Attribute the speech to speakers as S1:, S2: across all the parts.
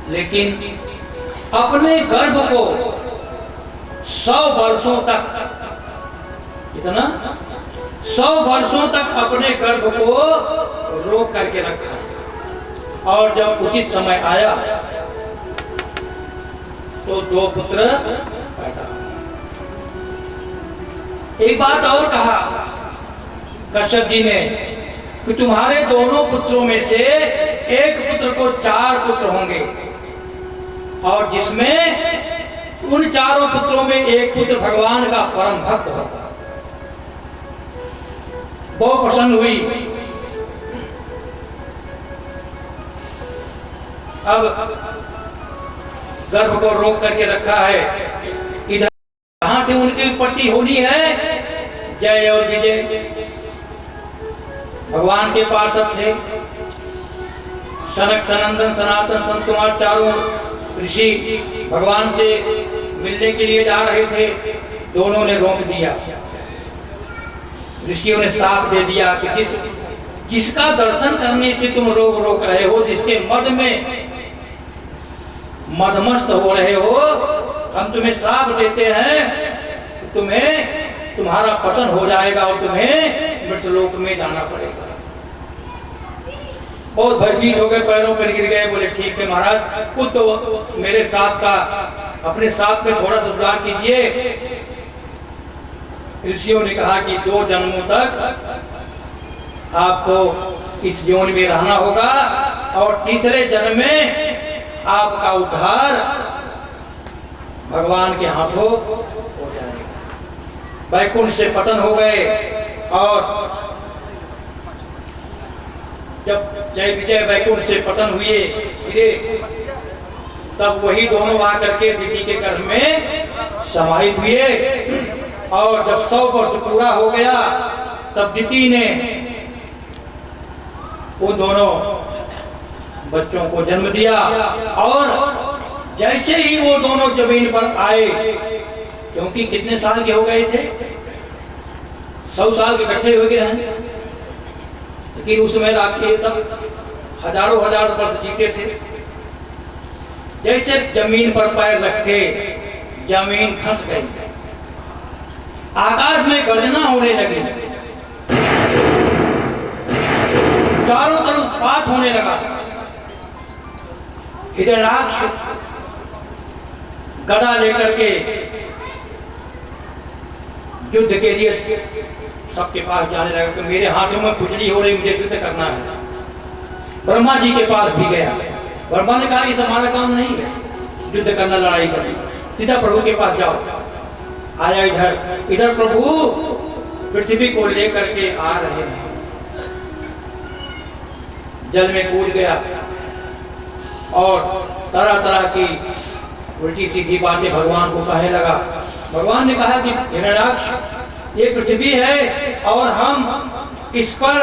S1: लेकिन अपने गर्भ को 100 वर्षों तक, कितना 100 वर्षों तक अपने गर्भ को रोक करके रखा। और जब उचित समय आया तो 2 पुत्र पैदा। एक बात और कहा कश्यप जी ने कि तुम्हारे दोनों पुत्रों में से एक पुत्र को 4 पुत्र होंगे, और जिसमें उन 4 पुत्रों में एक पुत्र भगवान का परम भक्त होगा। बहुत प्रसन्न हुई। अब गर्भ को रोक करके रखा है। इधर कहां से उनकी उत्पत्ति होनी है? जय और विजय भगवान के पार्षद थे। सनक, सनंदन, सनातन, संत कुमार चारों ऋषि भगवान से मिलने के लिए जा रहे थे। दोनों ने रोक दिया। ऋषियों ने साफ दे दिया कि जिसका दर्शन करने से तुम रोक रहे हो, जिसके मद में मदमस्त हो रहे हो, हम तुम्हें श्राप देते हैं, तुम्हें तुम्हारा पतन हो जाएगा और तुम्हें मृतलोक में जाना पड़ेगा। बहुत भयभीत हो गए, पैरों पर गिर गए। बोले ठीक है महाराज, खुद तो मेरे साथ का अपने साथ में थोड़ा सा सुधार कीजिए। ऋषियों ने कहा कि 2 जन्मों तक आपको इस योनि में रहना होगा और तीसरे जन्म में आपका उद्धार भगवान के हाथों हो जाएगा। वैकुंठ से पतन हो गए। और जब जय विजय वैकुंठ से पतन हुए तब वही दोनों आकर के दीदी के गर्भ में समाहित हुए। और जब 100 वर्ष पूरा हो गया तब दिति ने उन दोनों बच्चों को जन्म दिया। और जैसे ही वो दोनों जमीन पर आए, क्योंकि कितने साल के हो गए थे, 100 साल के इकट्ठे हो गए हैं, लेकिन उस समय राखी सब हजारों हजार वर्ष जीते थे। जैसे जमीन पर पैर रखे जमीन खस गई, आकाश में गर्जना होने लगी, चारों तरफ उत्पात होने लगा। हिरण्याक्ष गदा लेकर के युद्ध के लिए सबके पास जाने लगा कि मेरे हाथों में खुजली हो रही, मुझे युद्ध करना है। ब्रह्मा जी के पास भी गया। ब्रह्मा ने कहा इस हमारा काम नहीं है युद्ध करना, लड़ाई करना, सीधा प्रभु के पास जाओ। आया इधर प्रभु पृथ्वी को लेकर के आ रहे हैं। जल में कूद गया और तरह तरह की उल्टी सीधी बातें भगवान को कहने लगा। भगवान ने कहा कि हिरण्याक्ष, ये पृथ्वी है और हम इस पर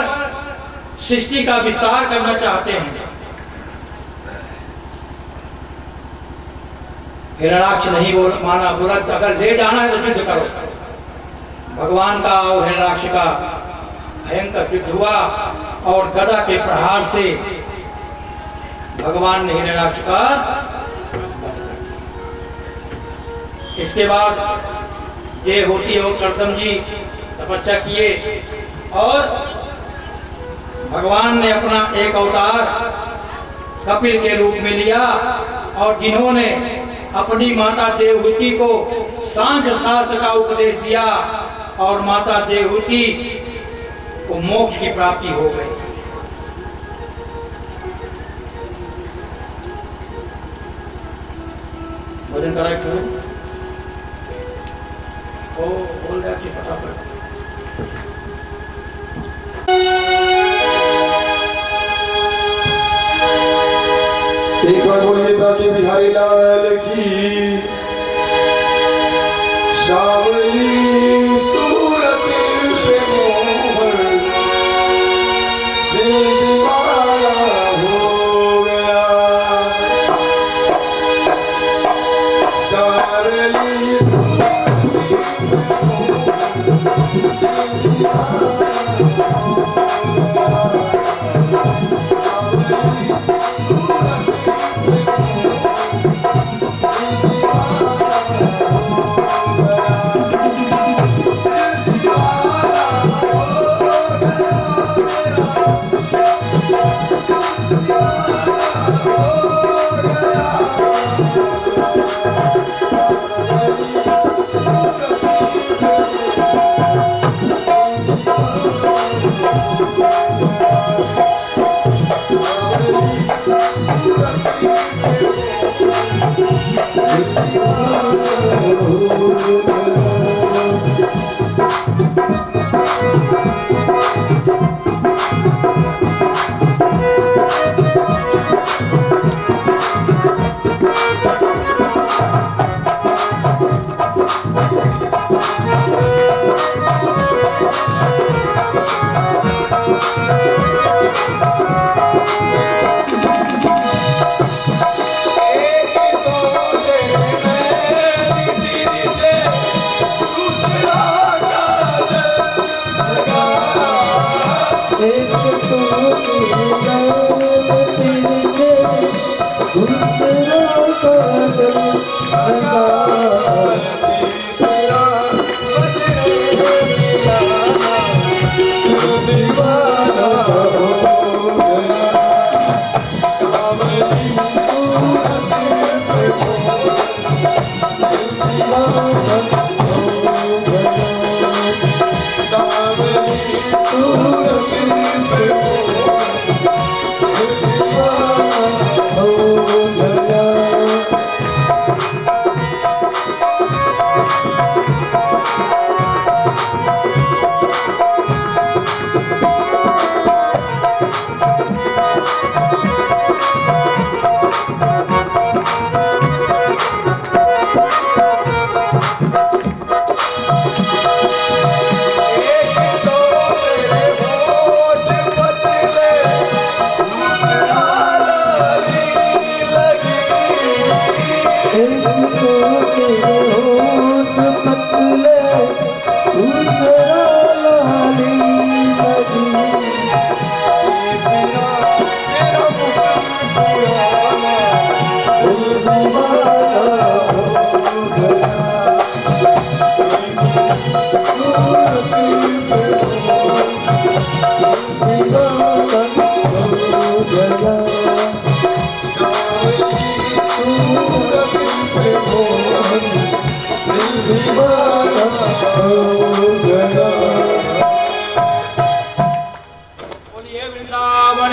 S1: सृष्टि का विस्तार करना चाहते हैं। हिरण्याक्ष नहीं माना, बोला अगर ले जाना है तो युद्ध करो। भगवान का और हिरण्याक्ष का भयंकर युद्ध हुआ और गदा के प्रहार से भगवान ने हिरण्याक्ष का। इसके बाद ये होती और कर्दम जी तपस्या किए और भगवान ने अपना एक अवतार कपिल के रूप में लिया और जिन्होंने अपनी माता देवहूति को सांख्य शास्त्र का उपदेश दिया और माता देवहूति को मोक्ष की प्राप्ति हो गई। भोजन कराए क्यों? ओ बोल रहे आपकी फटाफट।
S2: एक बार बोलिए बाकी बिहारी लाल की। सावली सूरत से मोहन दिल दीवाना हो गया। सावली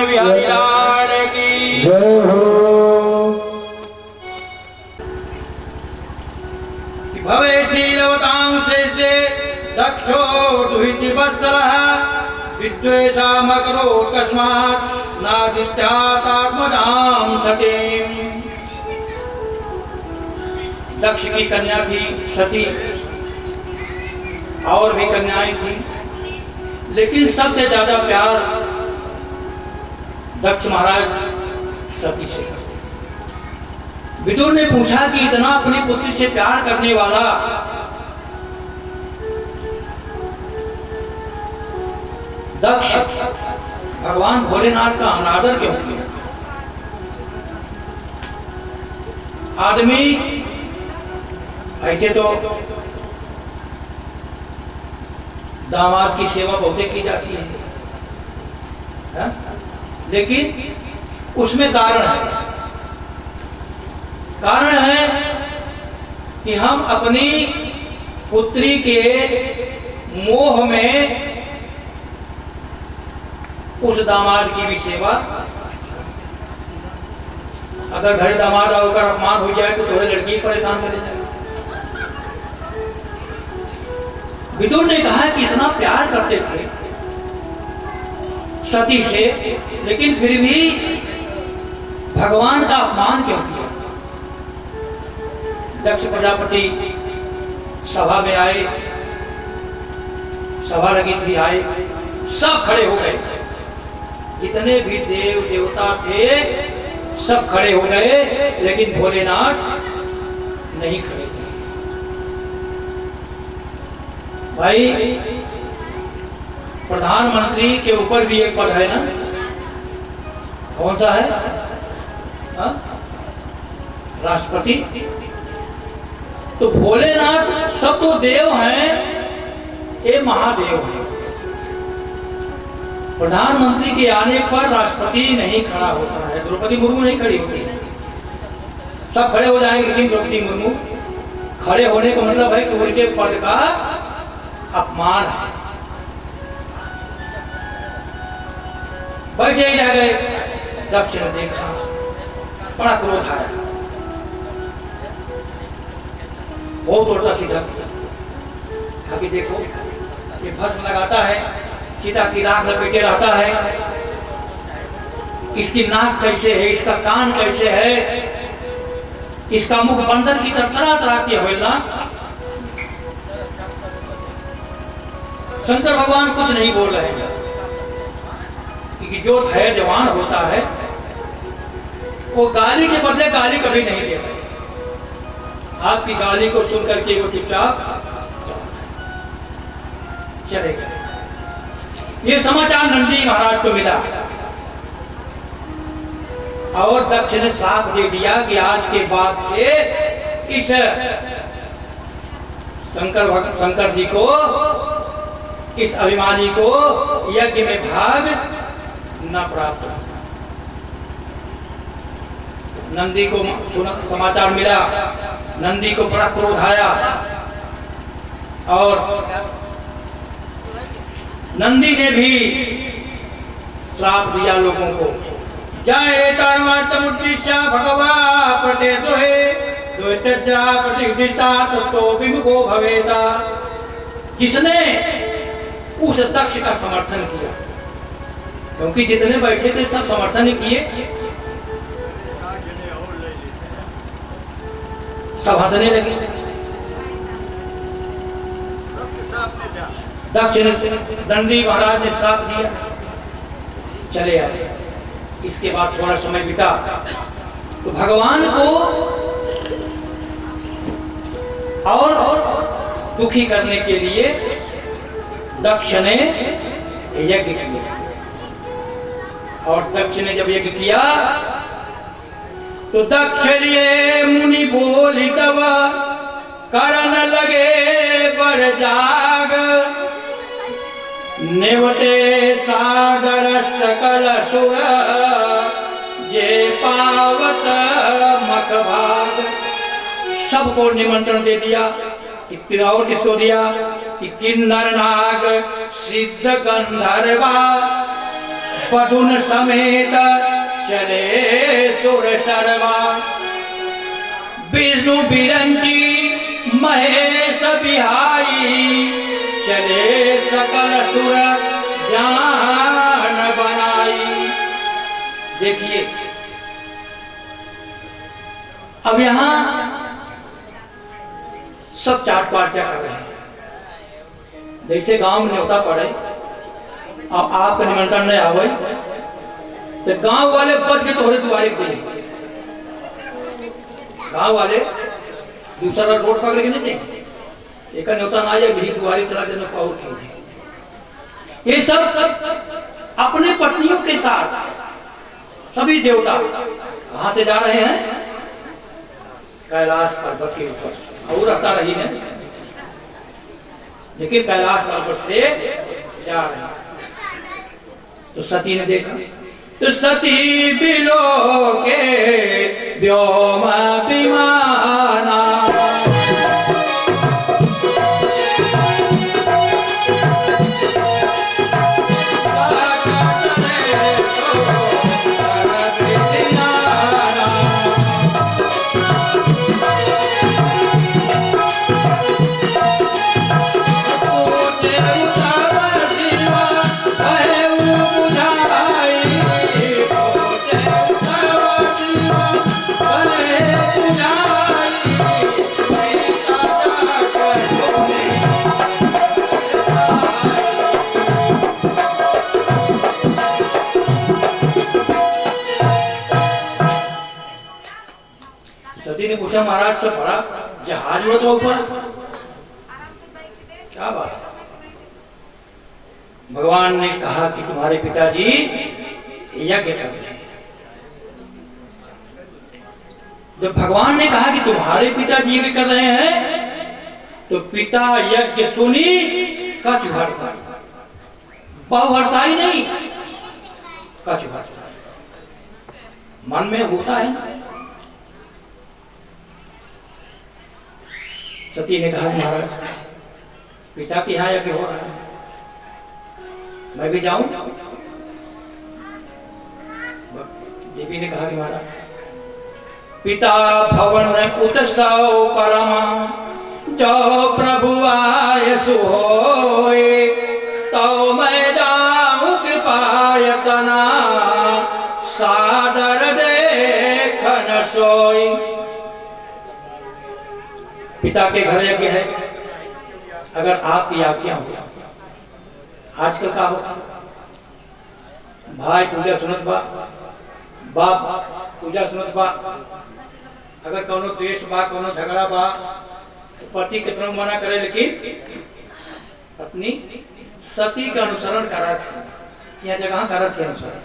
S1: बिहारी लाल की
S2: जय हो।
S1: भवेशीलवतां शेषे दक्षो दुहिति वत्सलः विद्वेषा मकरो कस्मात् नादित्यात्मजां सतीम्। दक्ष की कन्या थी सती, और भी कन्याएं थी, लेकिन सबसे ज्यादा प्यार दक्ष महाराज सती से करते। विदुर ने पूछा कि इतना अपनी पुत्री से प्यार करने वाला दक्ष भगवान भोलेनाथ का अनादर क्यों किया? आदमी ऐसे तो दामाद की सेवा बहुत की जाती है, लेकिन उसमें कारण है। कारण है कि हम अपनी पुत्री के मोह में उस दामाद की भी सेवा, अगर घर दामाद होकर अपमान हो जाए तो थोड़े लड़की परेशान करे जाए। विदुर ने कहा कि इतना प्यार करते थे सती से, लेकिन फिर भी भगवान का अपमान क्यों किया? दक्ष प्रजापति सभा में आए, सभा लगी थी, आए, सब खड़े हो गए। जितने भी देव देवता थे सब खड़े हो गए, लेकिन भोलेनाथ नहीं खड़े थे। भाई, प्रधानमंत्री के ऊपर भी एक पद है ना, कौन सा है? राष्ट्रपति। तो भोलेनाथ सब तो देव हैं, ये महादेव हैं। प्रधानमंत्री के आने पर राष्ट्रपति नहीं खड़ा होता है, द्रौपदी मुर्मू नहीं खड़ी होती है। सब खड़े हो जाएंगे, लेकिन द्रौपदी मुर्मू खड़े होने का मतलब है कि उनके पद का अपमान है। बैठे ही रह गए। दक्ष ने देखा बड़ा क्रोध आया, बहुत उल्टा सीधा किया। कहा देखो ये भस्म लगाता है, चिता की राख लपेटे रहता है, इसकी नाक कैसे है, इसका कान कैसे है, इसका मुख बंदर की तरह तरह के होना। शंकर भगवान कुछ नहीं बोल रहे हैं, क्योंकि जो है जवान होता है वो गाली के बदले गाली कभी नहीं देता। आपकी गाली को सुन करके वो चुपचाप चले गए। ये समाचार नंदी महाराज को मिला और दक्ष ने साफ दे दिया कि आज के बाद से इस शंकर जी को, इस अभिमानी को यज्ञ में भाग न प्राप्त। नंदी को समाचार मिला, नंदी को बड़ा क्रोध आया और नंदी ने भी श्राप दिया लोगों को। जय तमुद्दिश्य भगवा प्रते दोहे द्वैतजा प्रतिदिशा ततो विमुखो भवेता। किसने उस दक्ष का समर्थन किया, क्योंकि जितने बैठे थे सब समर्थन ही किए, सब हंसने लगे। दक्ष ने, दंडी महाराज ने साथ दिया, चले आए। इसके बाद थोड़ा समय बीता तो भगवान को और दुखी करने के लिए दक्ष ने यज्ञ किया। और दक्ष ने जब यज्ञ किया तो दक्ष लिए मुनि बोली तब करन लगे बर जाग। नेवते सागर सकल सुर जे पावत मख भाग। सबको निमंत्रण दे दिया कि और किसको दिया कि किन्नर नाग सिद्ध गंधर्वा पदुन समेत चले सुर सर्वा। विष्णु बिरंची महेश बिहाई चले सकल सुर जान बनाई। देखिए अब यहां सब चाट पार्टियां कर रहे हैं। जैसे गांव में न्योता पड़े, अब आपका निमंत्रण नहीं आवे तो गांव वाले बच के तोहरे दुआरे के गांव वाले दूसरा रोड पकड़ के नहीं देंगे, एक न्योता ना आए भी दुआरे चला देना को और खेल। ये सब अपने पत्नियों के साथ सभी देवता कहां से जा रहे हैं? कैलाश पर्वत के ऊपर। और रास्ता रही है लेकिन कैलाश पर्वत से जा रहे हैं। तो सती ने देखा तो सती बिलो के व्योम विमाना। पूछा महाराज से बड़ा जहाज हुआ तो ऊपर क्या बात है? भगवान ने कहा कि तुम्हारे पिताजी यज्ञ कर रहे हैं। जब भगवान ने कहा कि तुम्हारे पिताजी यज्ञ कर रहे हैं तो पिता यज्ञ सुनी कछ भरसा, बहु भरसाई नहीं, कछ भरसा मन में होता है ना। सती ने कहा महाराज पिता के यहाँ यज्ञ हो रहा है, मैं भी जाऊं? देवी ने कहा कि महाराज पिता भवन उत्सव परम, जो प्रभु आय सुहोय, तो मैं जाऊं कृपायतना, सादर देखन सोई। पिता के घर यज्ञ है, अगर आपकी आज्ञा हो। आजकल का होता, भाई पूजा सुनत बा, बाप पूजा सुनत बा, अगर कोनो द्वेष बा, कोनो झगड़ा बा, तो पति कितना मना करे, लेकिन अपनी सती का अनुसरण करा थे, यह जगह करा थे अनुसरण।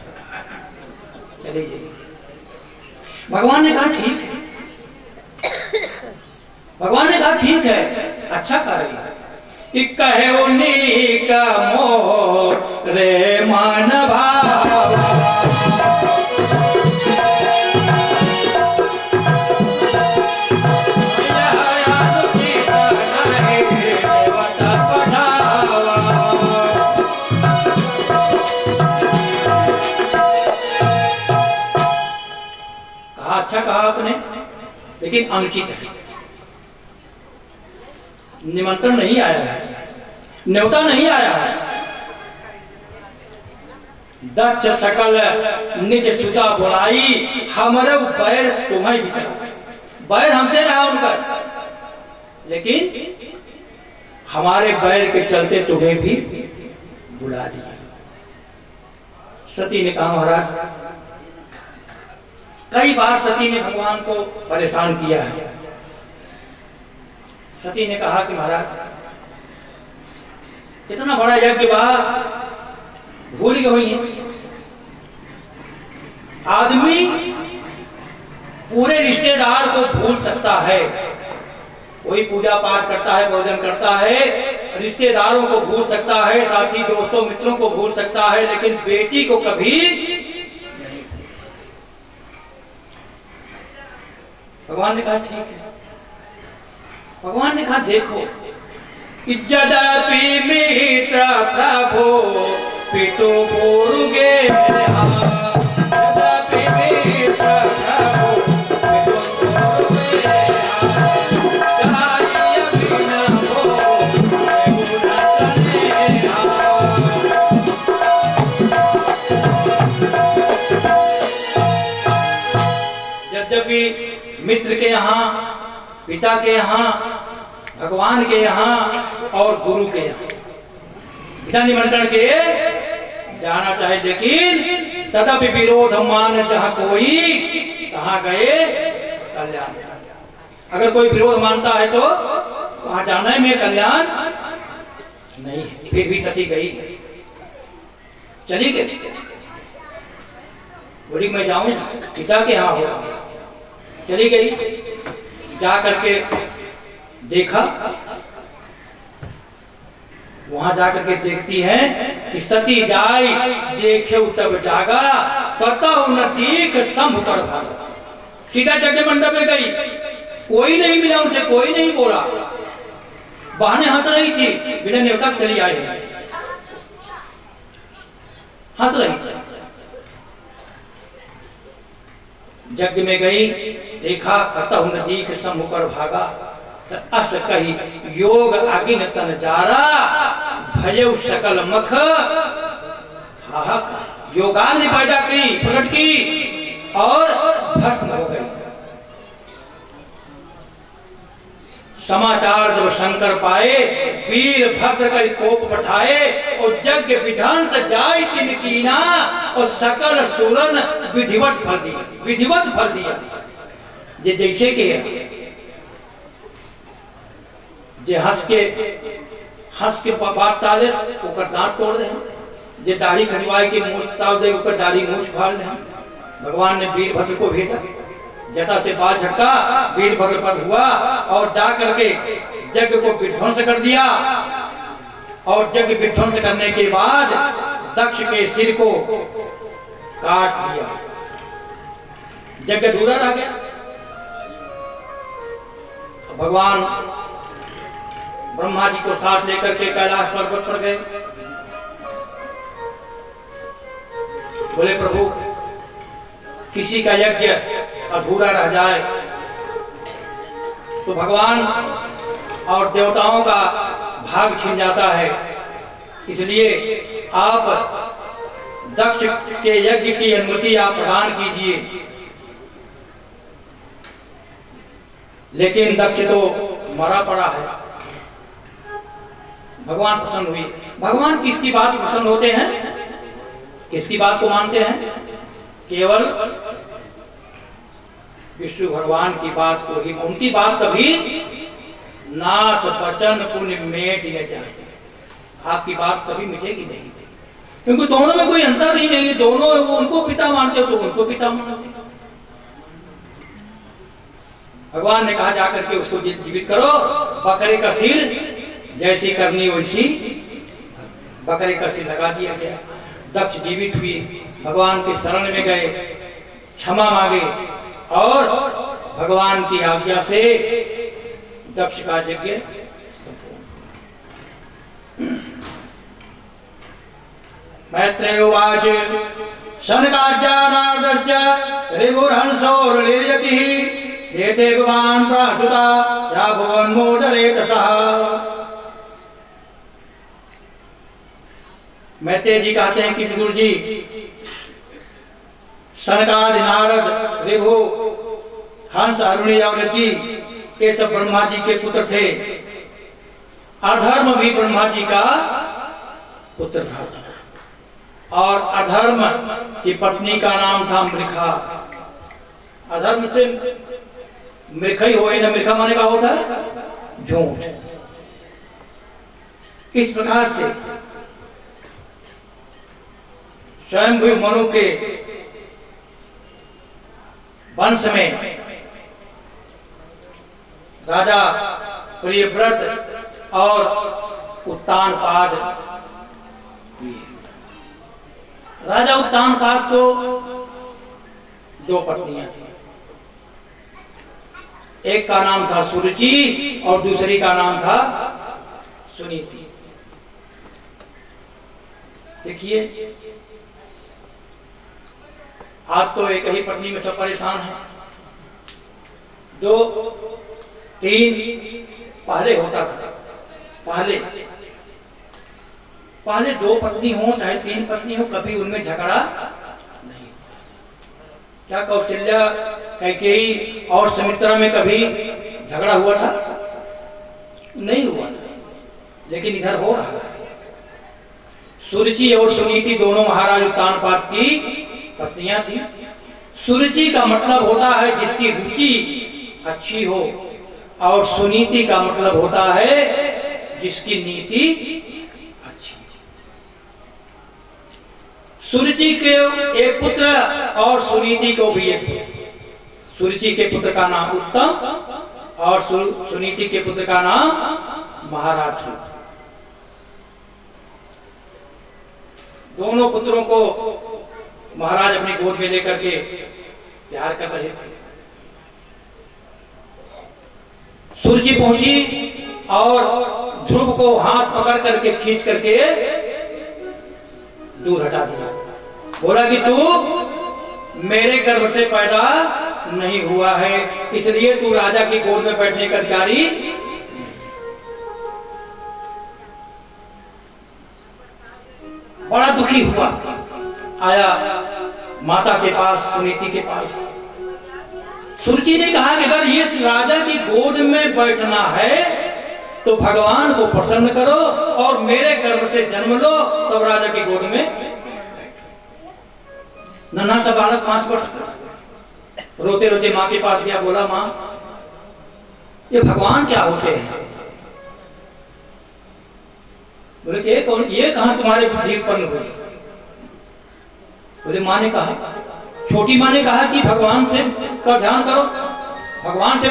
S1: चलिए जाइए, भगवान ने कहा ठीक है, भगवान ने कहा ठीक है, अच्छा कार्य कि कहे उन्हीं का मोह रे मान भाव, अच्छा कहा आपने, लेकिन अनुचित है। निमंत्रण नहीं आया है, न्योता नहीं आया है। दक्ष सकल निज सुता बुलाई, हमारे बैर तुम्हें बिछा, बैर हमसे रहा उनका, लेकिन हमारे बैर के चलते तुम्हें भी बुला दिया। सती ने कहा महाराज, कई बार सती ने भगवान को परेशान किया है। सती ने कहा कि महाराज इतना बड़ा यज्ञ बा, भूल गई हुई है। आदमी पूरे रिश्तेदार को भूल सकता है, कोई पूजा पाठ करता है, भोजन करता है, रिश्तेदारों को भूल सकता है, साथी दोस्तों मित्रों को भूल सकता है, लेकिन बेटी को कभी। भगवान ने कहा ठीक है। भगवान ने कहा देखो कि यद्यपि मित्र प्रभु पितु पूर्गे, यद्यपि मित्र प्रभु पितु पूर्गे, जाय बिना हो गुण सनेहा। यद्यपि मित्र के यहाँ, पिता के यहाँ, भगवान के यहाँ और गुरु के यहाँ बिना निमंत्रण के जाना चाहे, लेकिन तदपि विरोध मान जहाँ कोई, कहाँ गए कल्याण। अगर कोई विरोध मानता है तो वहां जाने में कल्याण नहीं है। फिर भी सती गई, चली गई, बोली मैं जाऊं पिता के यहाँ हो। चली गई, जा करके देखा, वहां जाकर के देखती है कि सती जाई देखे तब जागा, कतहु न दीख संभ कर भागा। सीधा यज्ञ मंडप में गई, कोई नहीं मिला उनसे, कोई नहीं बोला, बहने हंस रही थी, बिना न्योता चली आई, हंस रही थी। यज्ञ में गई, देखा कतहु न दीख संभ कर भागा, अस कही योग अगिन तन जारा, भयउ सकल मख हाहाकार। योगाग्नि पैदा की, प्रकट की और भस्म हो गई। समाचार जब शंकर पाए, वीर भद्र कर कोप पठाए, और यज्ञ विधान से जाय तिन कीना, और सकल सुरन विधिवत फल दिया, विधिवत फल दिया। जे जैसे के जे हंस के बात टाले ओकर दांत तोड़ दे, जे दाढ़ी खजवाए के मूछ ताव दे ओकर दाढ़ी मूछ फाड़ ले। भगवान ने वीरभद्र को भेजा, जटा से बाल झटका, वीरभद्र पर हुआ और जा करके यज्ञ को विध्वंस कर दिया। और यज्ञ विध्वंस करने के बाद दक्ष के सिर को काट दिया, यज्ञ अधूरा रह गया। भगवान ब्रह्मा जी को साथ लेकर के कैलाश पर्वत पर गए, बोले प्रभु किसी का यज्ञ अधूरा रह जाए तो भगवान और देवताओं का भाग छिन जाता है। इसलिए आप दक्ष के यज्ञ की अनुमति आप प्रदान कीजिए। लेकिन दक्ष तो मरा पड़ा है। भगवान प्रसन्न हुए। भगवान किसकी बात प्रसन्न होते हैं? किसकी बात को मानते हैं? केवल विष्णु भगवान की बात को ही। उनकी बात कभी नाथ वचन पुण्य मेट न जाए। आपकी बात कभी मिटेगी नहीं, क्योंकि दोनों में कोई अंतर ही नहीं। दोनों वो उनको पिता मानते हो तो उनको पिता मानते। भगवान ने कहा जाकर के उसको जीवित करो। बकरे का सिर जैसी करनी वैसी बकरे का सिर लगा दिया गया। दक्ष जीवित हुई, भगवान के शरण में गए, क्षमा मांगे और भगवान की आज्ञा से दक्ष का यज्ञ मैत्रेय उवाच शनकाज्ञानार्दस्य रिपुर्हंसोर्निर्यतिः एते भगवान् प्रास्तुता या भुवन्मोदरेतसः। मैत्रेय जी कहते हैं कि विदुर जी, सनकादि नारद रिभु हंस अरुणि और यति ये सब ब्रह्मा जी के पुत्र थे। अधर्म भी ब्रह्मा जी का पुत्र था और अधर्म की पत्नी का नाम था मृखा। अधर्म से मृखा ही हो ना, मृखा माने का होता है झूठ। इस प्रकार से स्वयं भी मनु के वंश में राजा प्रियव्रत और उत्तानपाद। राजा उत्तानपाद को दो पत्नियां थी। एक का नाम था सुरुचि और दूसरी का नाम था सुनीति। देखिए, आज तो एक ही पत्नी में सब परेशान है। दो तीन पहले होता था। पहले दो पत्नी हो चाहे तीन पत्नी हो, कभी उनमें झगड़ा नहीं। क्या कौशल्या कैकेयी और सुमित्रा में कभी झगड़ा हुआ था? नहीं हुआ था, लेकिन इधर हो रहा है। सुरुचि और सुनीति दोनों महाराज उत्तानपाद की पत्नियां थी। सुरुचि का मतलब होता है जिसकी रुचि अच्छी हो, और सुनीति का मतलब होता है जिसकी नीति अच्छी। सुरुचि के एक पुत्र और सुनीति को भी एक पुत्र। सुरुचि के पुत्र का नाम उत्तम और सुनीति के पुत्र का नाम महाराज। दोनों पुत्रों को महाराज अपनी गोद में लेकर के प्यार कर रहे थे। सुरुचि पहुंची और ध्रुव को हाथ पकड़ करके खींच करके दूर हटा दिया। बोला कि तू मेरे गर्भ से पैदा नहीं हुआ है, इसलिए तू राजा की गोद में बैठने का अधिकारी। बड़ा दुखी हुआ, आया माता के पास, सुनीति के पास। सुरुचि ने कहा कि अगर ये राजा की गोद में बैठना है तो भगवान को प्रसन्न करो और मेरे गर्भ से जन्म लो, तब राजा की गोद में। नन्हा सा बालक 5 वर्ष का रोते रोते माँ के पास गया। बोला, माँ ये भगवान क्या होते हैं? बोले कि ये कहां तुम्हारे बुद्धि उत्पन्न हुई? बोले, माँ ने कहा, छोटी माँ ने कहा कि भगवान से का ध्यान करो, भगवान से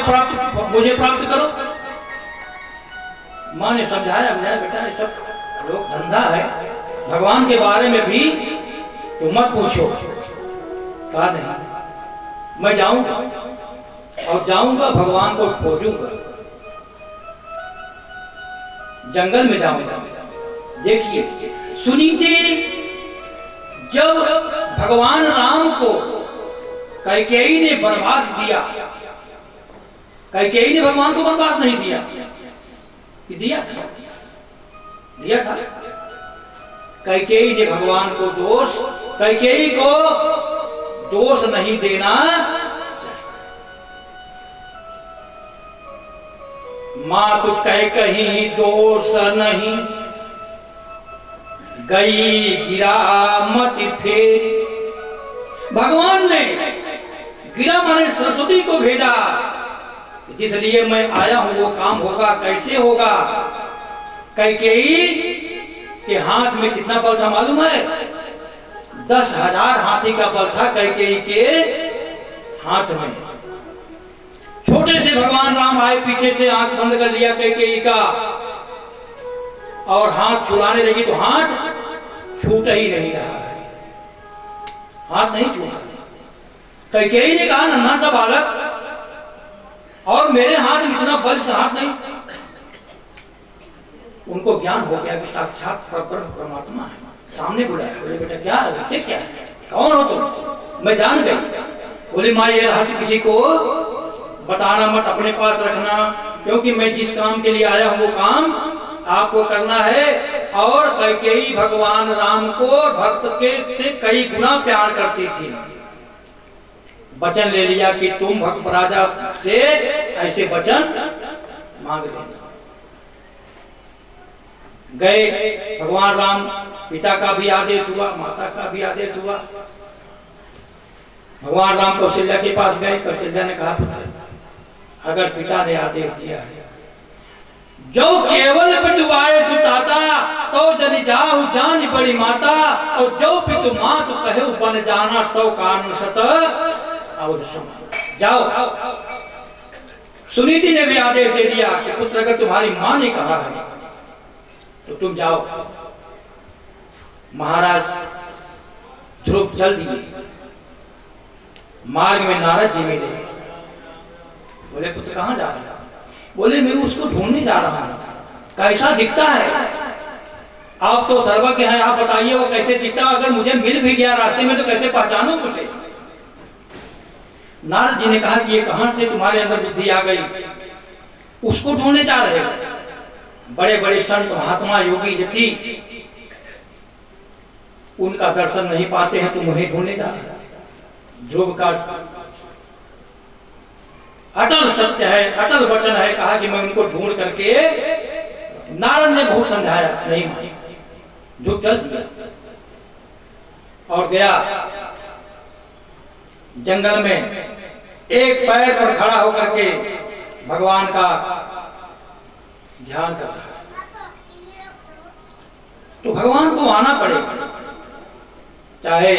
S1: मुझे प्राप्त करो। माँ ने समझाया, बेटा ये सब लोग धंधा है, भगवान के बारे में भी तो मत पूछो। कहा नहीं, मैं जाऊंगा और जाऊंगा भगवान को खोजूंगा, जंगल में जाऊंगा। देखिए, सुनीति जब भगवान राम को कैकेयी ने वनवास दिया। कैकेयी ने भगवान को वनवास नहीं दिया, कि दिया था। कैकेयी ने भगवान को कैकेयी को दोष नहीं देना। मातु कैकेयी दोष नहीं, गई गिरा मत फेर। भगवान ने गिरा माने सरस्वती को भेजा, जिसलिए मैं आया हूं वो काम होगा। कैसे होगा? कैकेयी के हाथ में कितना बल था मालूम है? 10,000 हाथी का बल था कैकेयी के हाथ में। छोटे से भगवान राम आए, पीछे से आंख बंद कर लिया कैकेयी का, और हाथ छुड़ाने लगी तो हाथ छूट ही नहीं रहा, हाथ नहीं छूटा। कैकेयी ने कहा, नन्हा सा बालक और मेरे हाथ में इतना बल से हाथ नहीं। उनको ज्ञान हो गया कि साक्षात परमात्मा है। सामने बुलाया, बोले बेटा क्या है, ऐसे क्या है, कौन हो तुम? मैं जान गई। बोली माँ ये रहस्य किसी को बताना मत, अपने पास रखना, क्योंकि मैं जिस काम के लिए आया हूं वो काम आपको करना है। और कैकेयी भगवान राम को भक्त के से कई गुना प्यार करती थी। वचन ले लिया कि तुम भक्त राजा से ऐसे वचन मांग लेना। गए भगवान राम, पिता का भी आदेश हुआ, माता का भी आदेश हुआ। भगवान राम कौशल्या के पास गए। कौशल्या ने कहा, पुत्र अगर पिता ने आदेश दिया है, जो केवल पितुआए सुताता तो जनि जाहु जान बड़ी माता, और जो पितु मात कहे बन जाना तो कान सत अवध सम। जाओ। सुनीति ने भी आदेश दे दिया कि पुत्र अगर तुम्हारी मां ने कहा है तो तुम जाओ। महाराज ध्रुव चल दिए। मार्ग में नारद जी मिले। बोले पुत्र कहां जा रहा है? बोले मैं उसको ढूंढने जा रहा हूं। कैसा दिखता है? आप तो सर्वज्ञ हैं, आप बताइए वो कैसे दिखता है? अगर मुझे मिल भी गया रास्ते में तो कैसे पहचानूं उसे? नारद जी ने कहा कि ये कहां से तुम्हारे अंदर बुद्धि आ गई? उसको ढूंढने जा रहे हो? बड़े बड़े संत महात्मा योगी यति उनका दर्शन नहीं पाते हैं, तुम उन्हें ढूंढने जा रहे हो। ध्रुव का अटल सत्य है, अटल वचन है, कहा कि मैं उनको ढूंढ करके। नारद ने बहुत समझाया, नहीं मानी, ध्रुव चल दिया और गया जंगल में। एक पैर पर खड़ा होकर के भगवान का ध्यान कर रहा है। तो भगवान को आना पड़ेगा, चाहे